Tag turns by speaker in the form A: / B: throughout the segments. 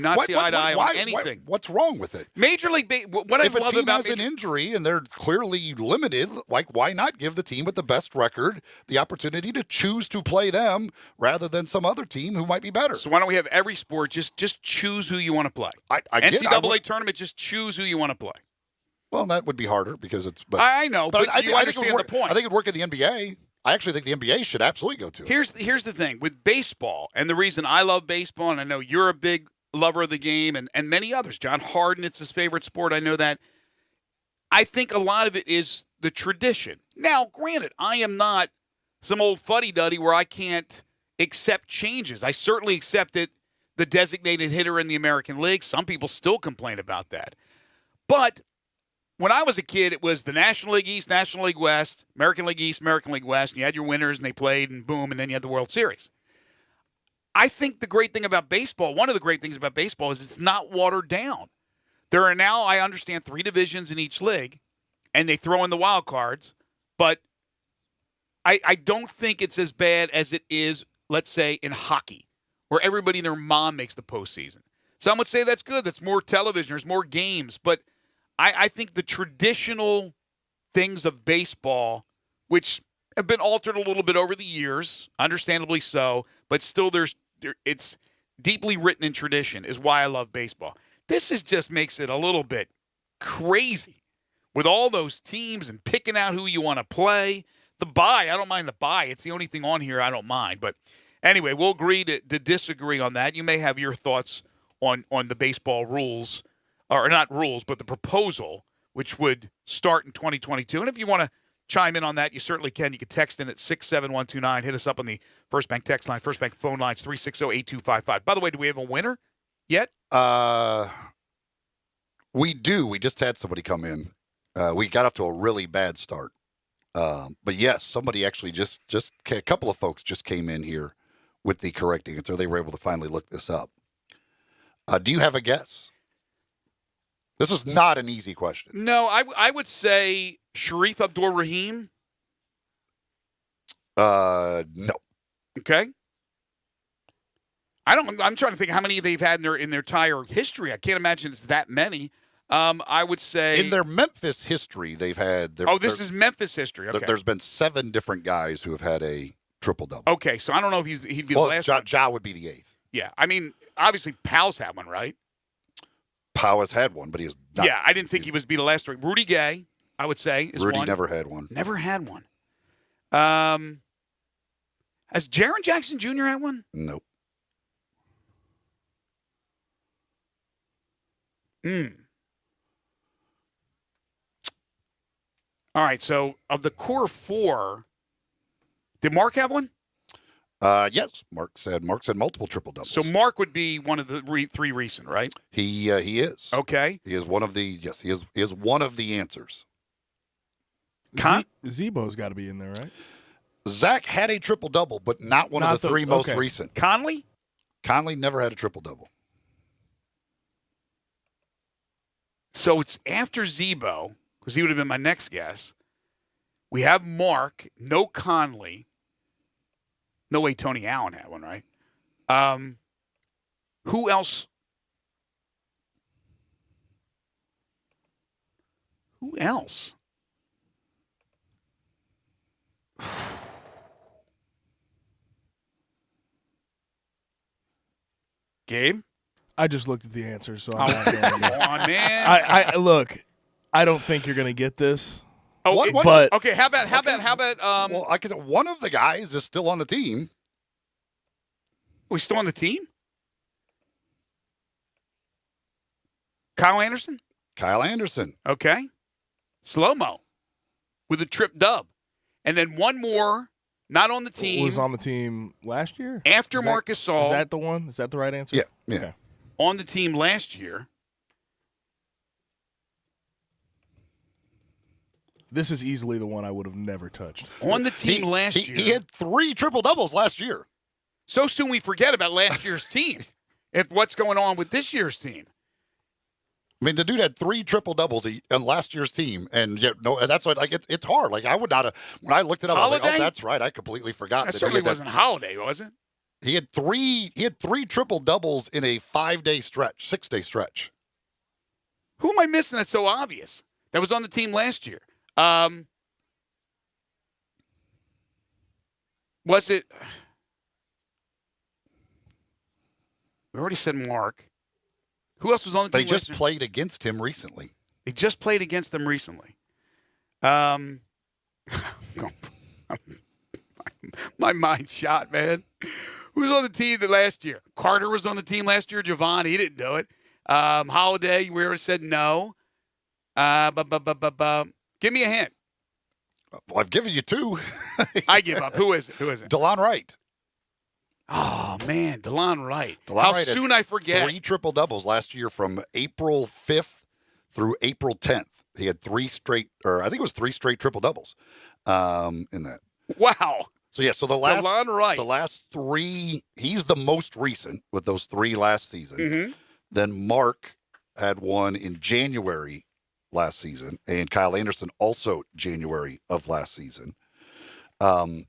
A: not see eye to eye on anything.
B: What's wrong with it?
A: Major League what
B: if
A: I love
B: a team
A: about
B: has an injury and they're clearly limited, why not give the team with the best record the opportunity to choose to play them rather than some other team who might be better?
A: So why don't we have every sport just choose who you want to play? NCAA tournament, just choose who you want to play.
B: Well, that would be harder because it's. But,
A: I know, but you understand the point.
B: I think it'd work in the NBA. I actually think the NBA should absolutely go to it.
A: Here's the thing with baseball, and the reason I love baseball, and I know you're a big lover of the game, and many others. John Harden, it's his favorite sport. I know that. I think a lot of it is the tradition. Now, granted, I am not some old fuddy-duddy where I can't accept changes. I certainly accepted the designated hitter in the American League. Some people still complain about that. But when I was a kid, it was the National League East, National League West, American League East, American League West, and you had your winners, and they played, and boom, and then you had the World Series. I think the great thing about baseball, one of the great things about baseball is it's not watered down. There are now, I understand, 3 divisions in each league, and they throw in the wild cards, but I don't think it's as bad as it is, let's say, in hockey, where everybody and their mom makes the postseason. Some would say that's good. That's more television. There's more games, but I think the traditional things of baseball, which have been altered a little bit over the years, understandably so, but still it's deeply written in tradition, is why I love baseball. This just makes it a little bit crazy with all those teams and picking out who you want to play. The bye, I don't mind the bye. It's the only thing on here I don't mind. But anyway, we'll agree to disagree on that. You may have your thoughts on the baseball rules. Or not rules, but the proposal, which would start in 2022. And if you want to chime in on that, you certainly can. You can text in at 67129. Hit us up on the First Bank text line. First Bank phone line is 360-8255. By the way, do we have a winner yet?
B: We do. We just had somebody come in. We got off to a really bad start. But yes, somebody actually a couple of folks just came in here with the correct answer. They were able to finally look this up. Do you have a guess? This is not an easy question.
A: No, I would say Sharif Abdul-Rahim.
B: No.
A: Okay. I'm trying to think how many they've had in their entire history. I can't imagine it's that many. I would say
B: in their Memphis history, they've had.
A: This is Memphis history. Okay.
B: There's been 7 different guys who have had a triple-double.
A: Okay, so I don't know if he'd be the last one.
B: Ja would be the 8th.
A: Yeah, I mean, obviously Powell's had one, right?
B: Powell has had one, but he has not.
A: Yeah, I didn't think he would be the last one. Rudy Gay, I would say, is
B: Rudy
A: one.
B: never had one.
A: Never had one. Has Jaren Jackson Jr. had one?
B: Nope.
A: All right, so of the core 4, did Mark have one?
B: Yes, Mark's had multiple triple doubles.
A: So Mark would be one of the 3 recent, right?
B: He is.
A: Okay.
B: He is one of the he is one of the answers.
C: Zebo's got to be in there, right?
B: Zach had a triple double, but not one of the 3 most recent.
A: Conley
B: never had a triple double.
A: So it's after Zebo, because he would have been my next guess. We have Mark, no Conley. No way Tony Allen had one, right? Who else? Who else? Gabe?
C: I just looked at the answers, so I'm
A: Oh,
C: not going to.
A: come on, man.
C: I look. I don't think you're going to get this.
A: Oh,
C: but
A: okay. How about?
B: Well, one of the guys is still on the team.
A: We still on the team? Kyle Anderson. Okay. Slow-mo with a trip dub, and then one more not on the team.
C: Was on the team last year
A: after Marcus Gasol.
C: Is that the one? Is that the right answer?
B: Yeah.
C: Okay.
A: On the team last year.
C: This is easily the one I would have never touched.
A: On the team last year.
B: He had 3 triple doubles last year.
A: So soon we forget about last year's team. If what's going on with this year's team.
B: I mean, the dude had 3 triple doubles on last year's team, and that's what it's hard. Like I would not have. When I looked it up, I was like, oh, that's right. I completely forgot.
A: That certainly wasn't Holiday, was it?
B: He had three triple doubles in a 5-day stretch, 6-day stretch.
A: Who am I missing that's so obvious? That was on the team last year. Was it? We already said Mark. Who else was on the team?
B: They just played against him recently.
A: They just played against them recently. My mind's shot, man. Who was on the team last year? Carter was on the team last year. Javon, he didn't do it. Holiday, we already said no. Give me a hint.
B: Well, I've given you two.
A: I give up. Who is it?
B: DeLon Wright.
A: Oh, man, DeLon Wright.
B: How
A: soon I forget.
B: 3 triple doubles last year from April 5th through April 10th. He had 3 straight triple doubles in that.
A: Wow.
B: So yeah,
A: DeLon Wright.
B: The last 3, he's the most recent with those 3 last season.
A: Mm-hmm.
B: Then Mark had one in January last season, and Kyle Anderson also January of last season. I'll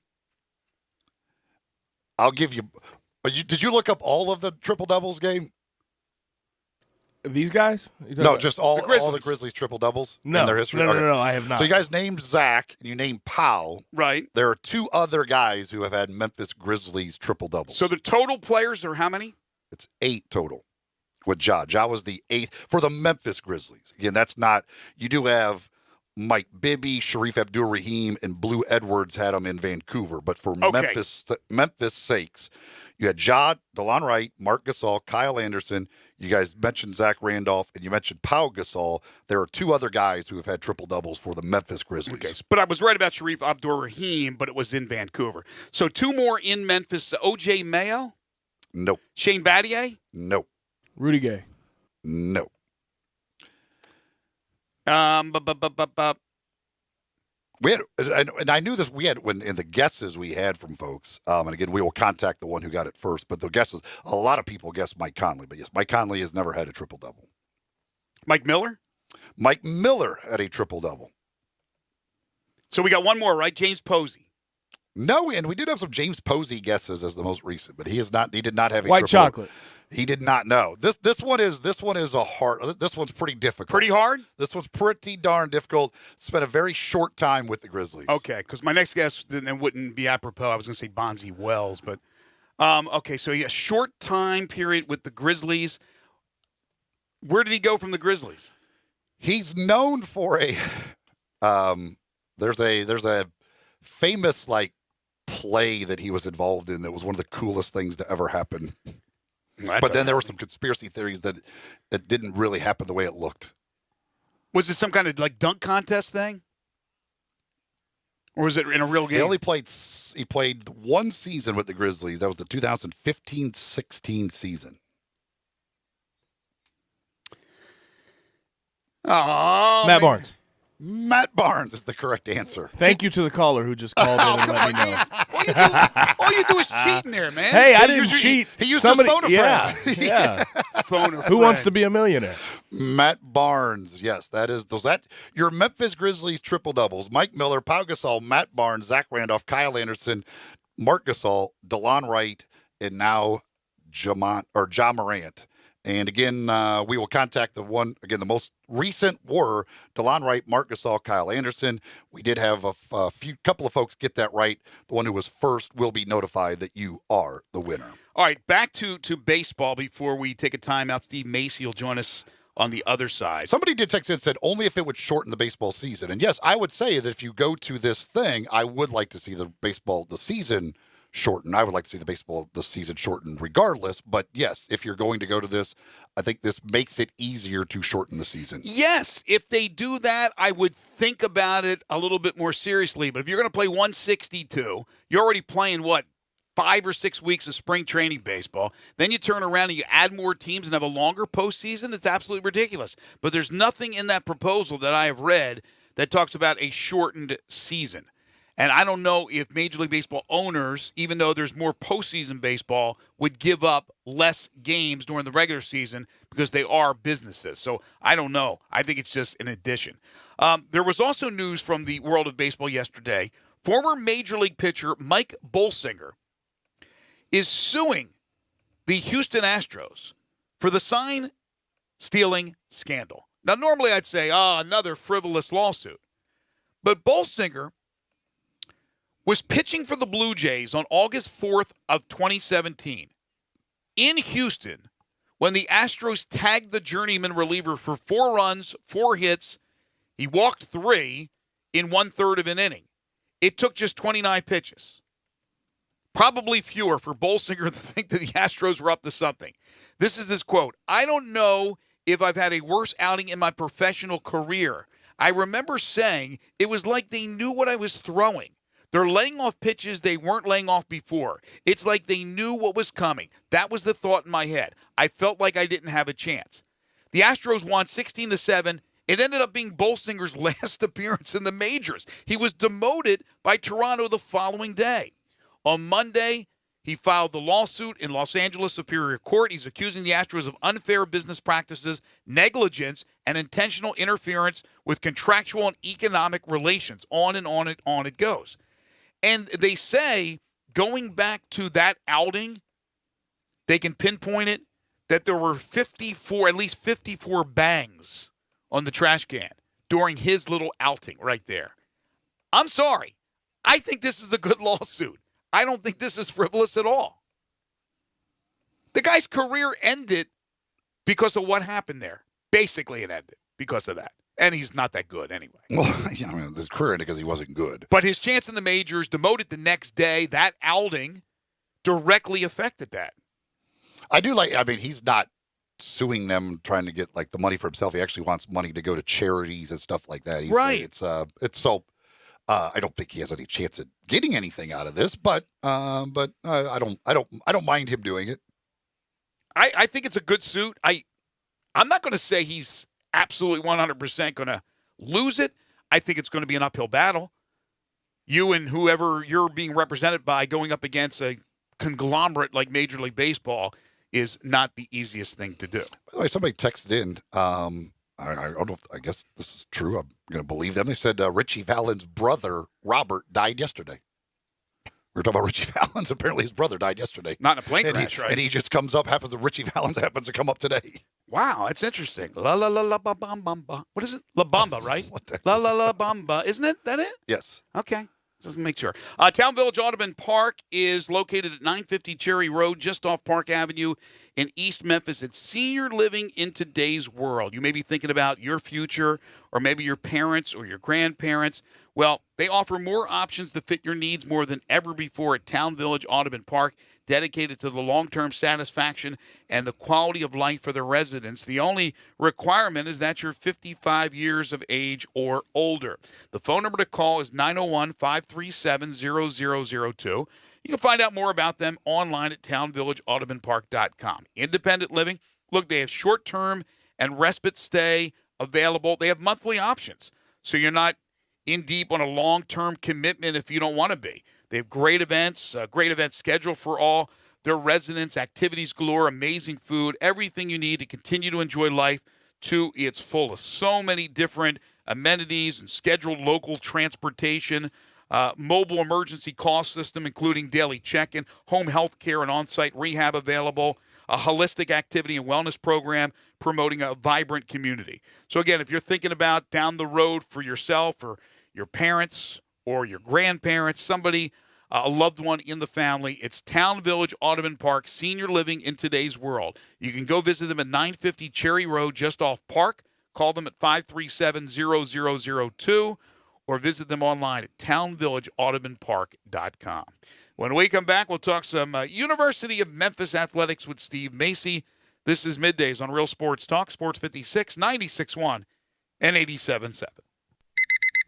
B: give you. Did you look up all of the triple doubles game?
C: These guys?
B: No, just all
A: the
B: Grizzlies triple doubles
C: No,
B: in their history.
C: No, I have not.
B: So you guys named Zach and you named Powell.
A: Right.
B: There are 2 other guys who have had Memphis Grizzlies triple doubles.
A: So the total players are how many?
B: It's 8 total with Ja. Ja was the 8th for the Memphis Grizzlies. Again, that's not. You do have Mike Bibby, Sharif Abdul-Rahim, and Blue Edwards had them in Vancouver. But for Memphis sakes, you had Ja, DeLon Wright, Mark Gasol, Kyle Anderson. You guys mentioned Zach Randolph, and you mentioned Pau Gasol. There are 2 other guys who have had triple-doubles for the Memphis Grizzlies.
A: Okay, but I was right about Sharif Abdul-Rahim, but it was in Vancouver. So 2 more in Memphis. O.J. Mayo?
B: Nope.
A: Shane Battier?
B: Nope.
C: Rudy Gay?
B: Nope. We had, and I knew this. We had when in the guesses we had from folks, and again we will contact the one who got it first. But the guesses, a lot of people guessed Mike Conley, but yes, Mike Conley has never had a triple double.
A: Mike Miller?
B: Mike Miller had a triple double.
A: So we got one more, right? James Posey.
B: No, and we did have some James Posey guesses as the most recent, but he is not. He did not have a
C: white
B: triple
C: chocolate.
B: He did not know. This one is a hard. This one's pretty difficult.
A: Pretty hard?
B: This one's pretty darn difficult. Spent a very short time with the Grizzlies.
A: Okay, because my next guess then wouldn't be apropos. I was going to say Bonzi Wells, but okay. So yeah, short time period with the Grizzlies. Where did he go from the Grizzlies?
B: He's known for a. There's a famous play that he was involved in that was one of the coolest things to ever happen. But then there were some conspiracy theories that it didn't really happen the way it looked.
A: Was it some kind of dunk contest thing? Or was it in a real game?
B: He played 1 season with the Grizzlies. That was the 2015-16 season.
A: Oh,
C: Matt Barnes.
B: Matt Barnes is the correct answer.
C: Thank you to the caller who just called in and let me know.
A: All you do is cheat in there, man.
C: Hey, I didn't cheat.
B: He used his phone a friend.
C: Yeah.
A: Phone a
C: Who
A: friend.
C: wants to be a millionaire?
B: Matt Barnes, yes, that is your Memphis Grizzlies triple doubles. Mike Miller, Pau Gasol, Matt Barnes, Zach Randolph, Kyle Anderson, Mark Gasol, DeLon Wright, and now Ja Morant. And again, we will contact the most recent were DeLon Wright, Mark Gasol, Kyle Anderson. We did have a couple of folks get that right. The one who was first will be notified that you are the winner.
A: All right, back to baseball before we take a timeout. Steve Macy will join us on the other side.
B: Somebody did text in and said only if it would shorten the baseball season. And yes, I would say that if you go to this thing, I would like to see the season shortened. I would like to see the season shortened regardless. But yes, if you're going to go to this, I think this makes it easier to shorten the season.
A: Yes, if they do that, I would think about it a little bit more seriously. But if you're going to play 162, you're already playing, 5 or 6 weeks of spring training baseball. Then you turn around and you add more teams and have a longer postseason. It's absolutely ridiculous. But there's nothing in that proposal that I have read that talks about a shortened season. And I don't know if Major League Baseball owners, even though there's more postseason baseball, would give up less games during the regular season because they are businesses. So I don't know. I think it's just an addition. There was also news from the world of baseball yesterday. Former Major League pitcher Mike Bolsinger is suing the Houston Astros for the sign stealing scandal. Now, normally I'd say, another frivolous lawsuit. But Bolsinger was pitching for the Blue Jays on August 4th of 2017 in Houston when the Astros tagged the journeyman reliever for 4 runs, 4 hits. He walked 3 in 1/3 of an inning. It took just 29 pitches. Probably fewer for Bolsinger to think that the Astros were up to something. This is his quote. "I don't know if I've had a worse outing in my professional career. I remember saying it was like they knew what I was throwing. They're laying off pitches they weren't laying off before. It's like they knew what was coming. That was the thought in my head. I felt like I didn't have a chance." The Astros won 16-7. It ended up being Bolsinger's last appearance in the majors. He was demoted by Toronto the following day. On Monday, he filed the lawsuit in Los Angeles Superior Court. He's accusing the Astros of unfair business practices, negligence, and intentional interference with contractual and economic relations. On and on and on it goes. And they say, going back to that outing, they can pinpoint it, that there were at least 54 bangs on the trash can during his little outing right there. I'm sorry. I think this is a good lawsuit. I don't think this is frivolous at all. The guy's career ended because of what happened there. Basically, it ended because of that. And he's not that good anyway.
B: Well, his career ended because he wasn't good.
A: But his chance in the majors, demoted the next day, that outing directly affected that.
B: He's not suing them trying to get the money for himself. He actually wants money to go to charities and stuff like that.
A: Right.
B: I don't think he has any chance at getting anything out of this, but I don't mind him doing it.
A: I think it's a good suit. I'm not going to say he's absolutely 100% going to lose it. I think it's going to be an uphill battle. You and whoever you're being represented by going up against a conglomerate like Major League Baseball is not the easiest thing to do.
B: By the way, somebody texted in. I don't know. I guess this is true. I'm going to believe them. They said Richie Valens' brother, Robert, died yesterday. We were talking about Richie Valens. Apparently his brother died yesterday.
A: Not in a plane crash, right?
B: And he just comes up, Richie Valens happens to come up today.
A: Wow, that's interesting. La la la la ba bam bam ba. What is it? La Bamba, right?
B: What the
A: La la la bamba. Isn't it that it?
B: Yes.
A: Okay. Just make sure. Town Village Audubon Park is located at 950 Cherry Road, just off Park Avenue in East Memphis. It's senior living in today's world. You may be thinking about your future or maybe your parents or your grandparents. Well, they offer more options to fit your needs more than ever before at Town Village Audubon Park, dedicated to the long-term satisfaction and the quality of life for the residents. The only requirement is that you're 55 years of age or older. The phone number to call is 901-537-0002. You can find out more about them online at townvillageaudubonpark.com. Independent living. Look, they have short-term and respite stay available. They have monthly options, so you're not in deep on a long-term commitment if you don't want to be. They have great events scheduled for all their residents, activities galore, amazing food, everything you need to continue to enjoy life to its fullest. So many different amenities and scheduled local transportation, mobile emergency call system, including daily check-in, home health care and on-site rehab available, a holistic activity and wellness program promoting a vibrant community. So again, if you're thinking about down the road for yourself or your parents or your grandparents, somebody, a loved one in the family, it's Town Village Audubon Park, senior living in today's world. You can go visit them at 950 Cherry Road, just off Park. Call them at 537-0002 or visit them online at townvillageaudubonpark.com. When we come back, we'll talk some University of Memphis athletics with Steve Macy. This is Middays on Real Sports Talk, Sports 56, 96.1 and 87.7.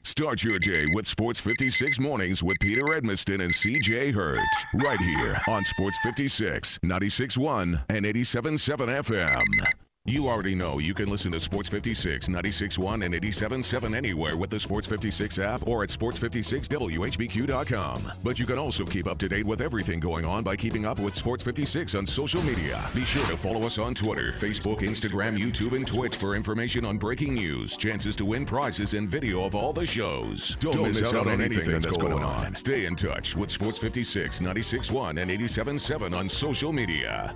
D: Start your day with Sports 56 Mornings with Peter Edmiston and CJ Hertz. Right here on Sports 56, 96.1 and 87.7 FM. You already know you can listen to Sports 56, 96.1, and 87.7 anywhere with the Sports 56 app or at sports56whbq.com. But you can also keep up to date with everything going on by keeping up with Sports 56 on social media. Be sure to follow us on Twitter, Facebook, Instagram, YouTube, and Twitch for information on breaking news, chances to win prizes, and video of all the shows. Don't miss out on anything that's going on. Stay in touch with Sports 56, 96.1, and 87.7 on social media.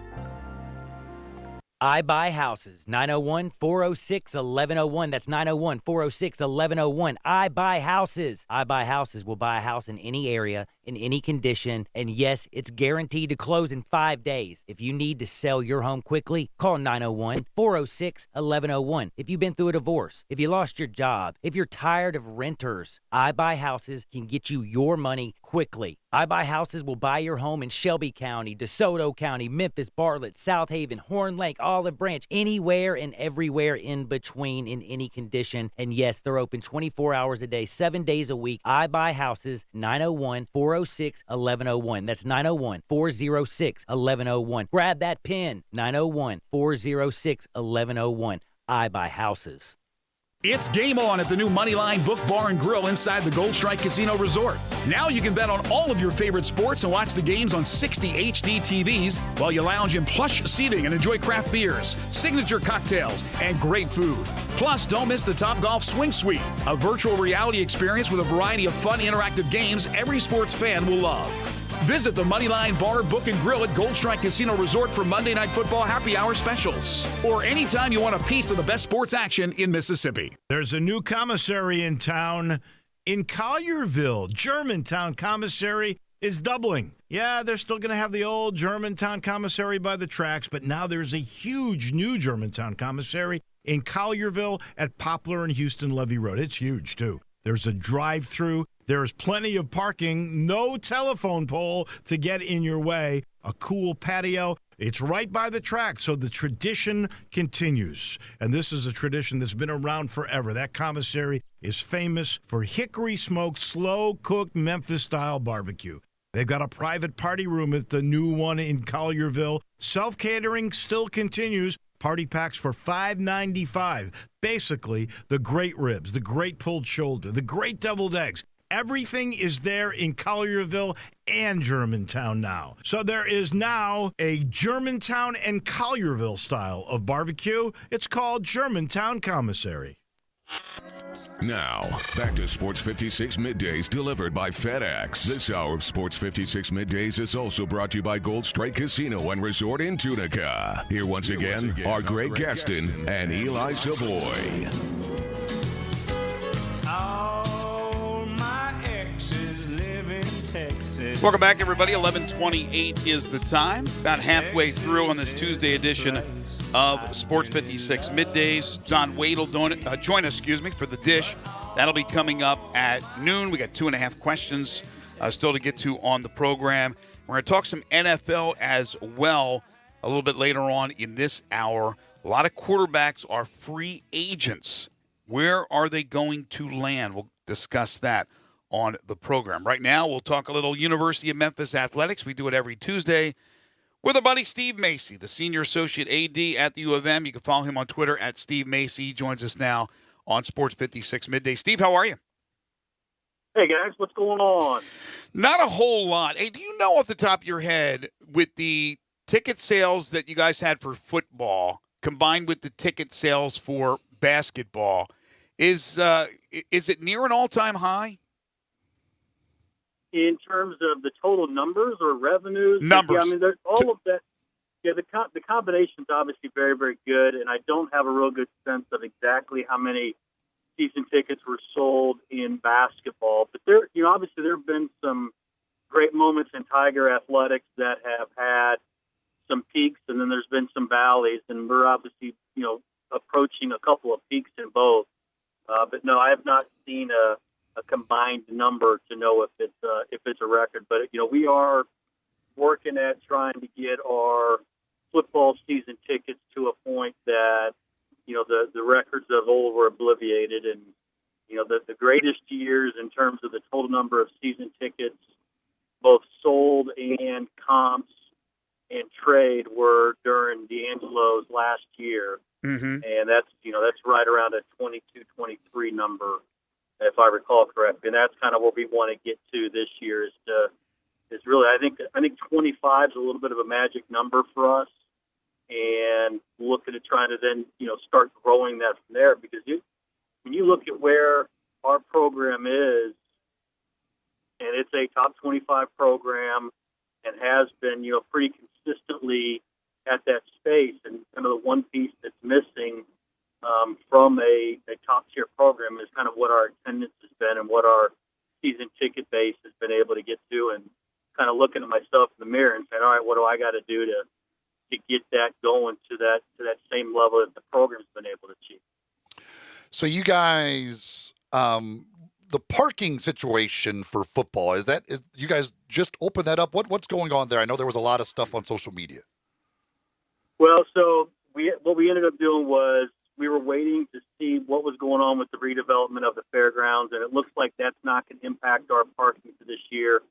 E: I Buy Houses, 901-406-1101. That's 901-406-1101. I Buy Houses. I Buy Houses will buy a house in any area, in any condition, and yes, it's guaranteed to close in 5 days. If you need to sell your home quickly, call 901-406-1101. If you've been through a divorce, if you lost your job, if you're tired of renters, I Buy Houses can get you your money quickly. I Buy Houses will buy your home in Shelby County, DeSoto County, Memphis, Bartlett, South Haven, Horn Lake, Olive Branch, anywhere and everywhere in between in any condition. And yes, they're open 24 hours a day, 7 days a week. I Buy Houses, 901-406-1101. That's 901-406-1101. Grab that pen, 901-406-1101. I Buy Houses.
F: It's game on at the new Moneyline Book Bar and Grill inside the Gold Strike Casino Resort. Now you can bet on all of your favorite sports and watch the games on 60 HD TVs while you lounge in plush seating and enjoy craft beers, signature cocktails, and great food. Plus, don't miss the Topgolf Swing Suite, a virtual reality experience with a variety of fun interactive games every sports fan will love. Visit the Moneyline Bar, Book, and Grill at Gold Strike Casino Resort for Monday Night Football happy hour specials. Or anytime you want a piece of the best sports action in Mississippi.
G: There's a new commissary in town in Collierville. Germantown Commissary is doubling. Yeah, they're still going to have the old Germantown Commissary by the tracks, but now there's a huge new Germantown Commissary in Collierville at Poplar and Houston Levee Road. It's huge, too. There's a drive-through. There's plenty of parking, no telephone pole to get in your way, a cool patio. It's right by the track, so the tradition continues. And this is a tradition that's been around forever. That commissary is famous for hickory-smoked, slow-cooked Memphis-style barbecue. They've got a private party room at the new one in Collierville. Self-catering still continues. Party packs for $5.95. Basically, the great ribs, the great pulled shoulder, the great deviled eggs. Everything is there in Collierville and Germantown now. So there is now a Germantown and Collierville style of barbecue. It's called Germantown Commissary.
D: Now, back to Sports 56 Middays delivered by FedEx. This hour of Sports 56 Middays is also brought to you by Gold Strike Casino and Resort in Tunica. Here once again are Greg Gaston and Eli Savoie.
A: Welcome back, everybody. 11:28 is the time. About halfway through on this Tuesday edition of Sports 56 Middays. John Wade will join us, for the dish. That'll be coming up at noon. We got 2.5 questions still to get to on the program. We're going to talk some NFL as well a little bit later on in this hour. A lot of quarterbacks are free agents. Where are they going to land? We'll discuss that on the program. Right now, we'll talk a little University of Memphis athletics. We do it every Tuesday with our buddy Steve Macy, the Senior Associate AD at the U of M. You can follow him on Twitter at Steve Macy. He joins us now on Sports 56 Midday. Steve, how are you?
H: Hey, guys. What's going on?
A: Not a whole lot. Hey, do you know off the top of your head, with the ticket sales that you guys had for football combined with the ticket sales for basketball, is it near an all-time high?
H: In terms of the total numbers or revenues?
A: Numbers.
H: Yeah, I mean, there's all of that. Yeah, the combination's obviously very, very good, and I don't have a real good sense of exactly how many season tickets were sold in basketball. But obviously there have been some great moments in Tiger athletics that have had some peaks, and then there's been some valleys, and we're obviously, approaching a couple of peaks in both. But no, I have not seen a combined number to know if it's a record. But we are working at trying to get our football season tickets to a point that the records of old were obliterated, and the greatest years in terms of the total number of season tickets, both sold and comps, and trade were during D'Angelo's last year.
A: Mm-hmm.
H: And that's right around a 22, 23 number, if I recall correctly. And that's kind of what we want to get to this year is really, I think 25 is a little bit of a magic number for us, and looking at trying to then, start growing that from there, because when you look at where our program is, and it's a top 25 program and has been, pretty consistently at that space, and kind of the one piece that's missing from a top-tier program is kind of what our attendance has been and what our season ticket base has been able to get to, and kind of looking at myself in the mirror and saying, all right, what do I got to do to get that going to that same level that the program's been able to achieve?
B: So you guys, the parking situation for football, is you guys just open that up? What's going on there? I know there was a lot of stuff on social media.
H: Well, so what we ended up doing was we were waiting to see what was going on with the redevelopment of the fairgrounds, and it looks like that's not going to impact our parking for this year.